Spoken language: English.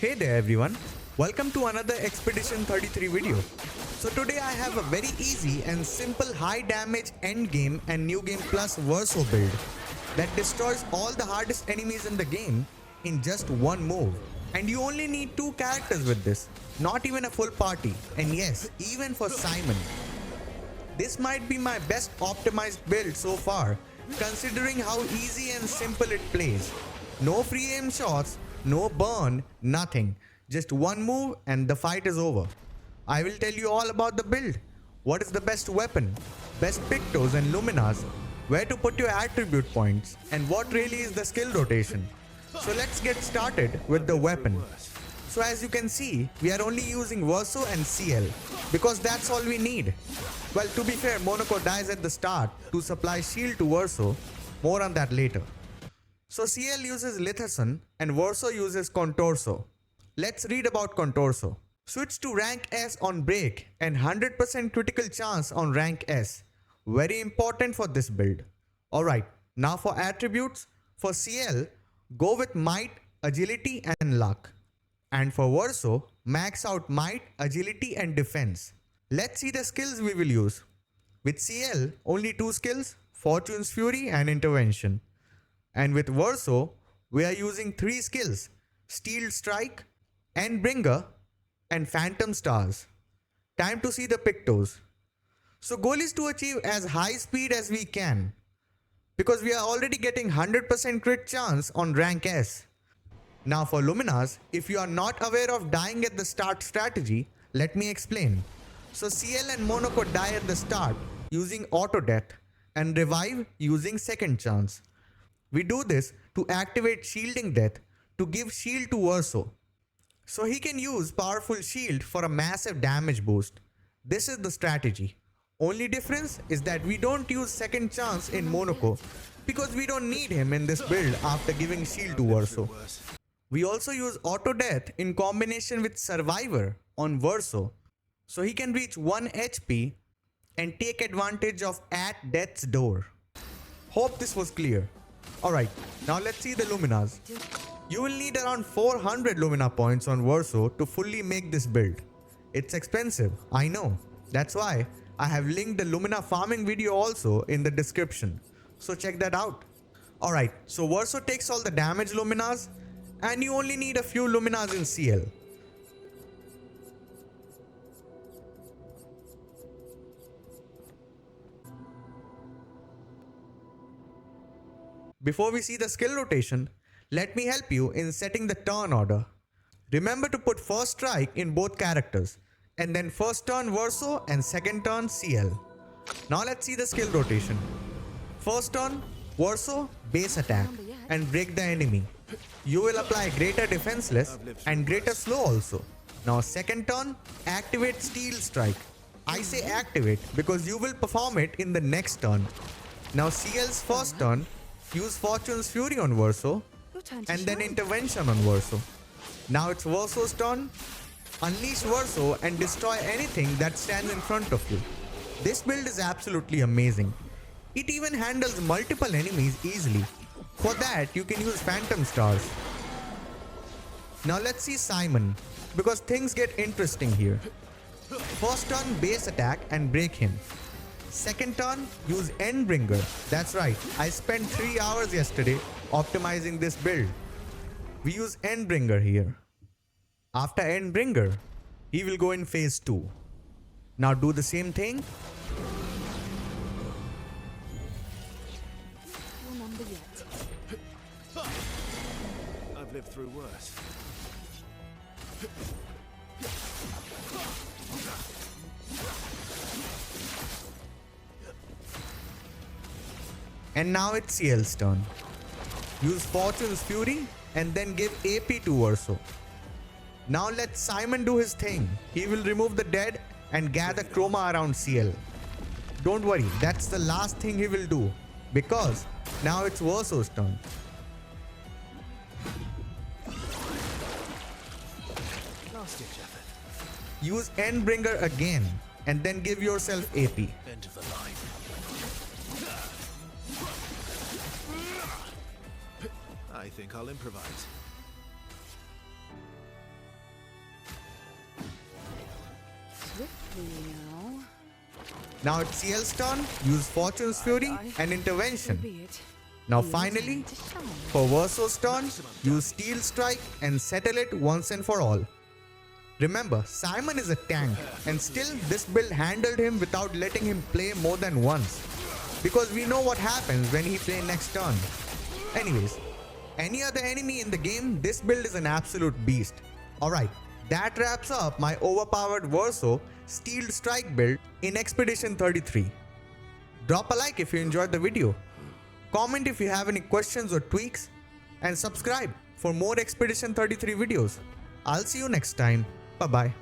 Hey there everyone, welcome to another Expedition 33 video. So today I have a very easy and simple high damage endgame and new game plus Verso build that destroys all the hardest enemies in the game in just one move. And you only need 2 characters with this, not even a full party, and yes, even for Simon. This might be my best optimized build so far, considering how easy and simple it plays. No free aim shots, no burn, nothing. Just one move and the fight is over. I will tell you all about the build. What is the best weapon, best Pictos and Luminas, where to put your attribute points, and what really is the skill rotation. So let's get started with the weapon. So as you can see, we are only using Verso and CL because that's all we need. Well, to be fair, Monaco dies at the start to supply shield to Verso. More on that later. So CL uses Litherson and Verso uses Contorso. Let's read about Contorso. Switch to rank S on break and 100% critical chance on rank S. Very important for this build. Alright, now for attributes. For CL, go with might, agility and luck. And for Verso, max out might, agility and defense. Let's see the skills we will use. With CL, only 2 skills, Fortune's Fury and Intervention. And with Verso, we are using 3 skills, Steel Strike, Endbringer and Phantom Stars. Time to see the Pictos. So goal is to achieve as high speed as we can, because we are already getting 100% crit chance on rank S. Now for Luminas, if you are not aware of dying at the start strategy, let me explain. So CL and Monaco die at the start using auto death and revive using second chance. We do this to activate shielding death to give shield to Verso, so he can use powerful shield for a massive damage boost. This is the strategy. Only difference is that we don't use second chance in Monaco because we don't need him in this build after giving shield to Verso. We also use auto death in combination with survivor on Verso, so he can reach 1 HP and take advantage of at death's door. Hope this was clear. Alright, now let's see the Luminas. You will need around 400 Lumina points on Verso to fully make this build. It's expensive, I know. That's why I have linked the Lumina farming video also in the description. So check that out. Alright, so Verso takes all the damage Luminas and you only need a few Luminas in CL. Before we see the skill rotation, let me help you in setting the turn order. Remember to put first strike in both characters, and then first turn Verso and second turn CL. Now let's see the skill rotation. First turn, Verso, base attack and break the enemy. You will apply greater defenseless and greater slow also. Now second turn, activate Steel Strike. I say activate because you will perform it in the next turn. Now CL's first turn, use Fortune's Fury on Verso and then Intervention on Verso. Now it's Verso's turn. Unleash Verso and destroy anything that stands in front of you. This build is absolutely amazing. It even handles multiple enemies easily. For that, you can use Phantom Stars. Now let's see Simon, because things get interesting here. First turn, base attack and break him. Second turn, use Endbringer. That's right, I spent 3 hours yesterday optimizing this build. We use Endbringer here. After Endbringer, he will go in phase 2. Now do the same thing. Remember yet. I've lived through worse. And now it's CL's turn. Use Fortune's Fury and then give AP to Verso. Now let Simon do his thing. He will remove the dead and gather chroma around CL. Don't worry, that's the last thing he will do, because now it's Verso's turn. Last ditch effort. Use Endbringer again and then give yourself AP. End of the line. I think I'll improvise. Now it's CL's turn, use Fortune's Fury and Intervention. Be it. Now Your finally, time to shine. for Verso's turn, use Steel Strike and settle it once and for all. Remember, Simon is a tank and still this build handled him without letting him play more than once. Because we know what happens when he plays next turn. Anyways, any other enemy in the game, this build is an absolute beast. Alright, that wraps up my overpowered Verso Steel Strike build in Expedition 33. Drop a like if you enjoyed the video. Comment if you have any questions or tweaks. And subscribe for more Expedition 33 videos. I'll see you next time. Bye bye.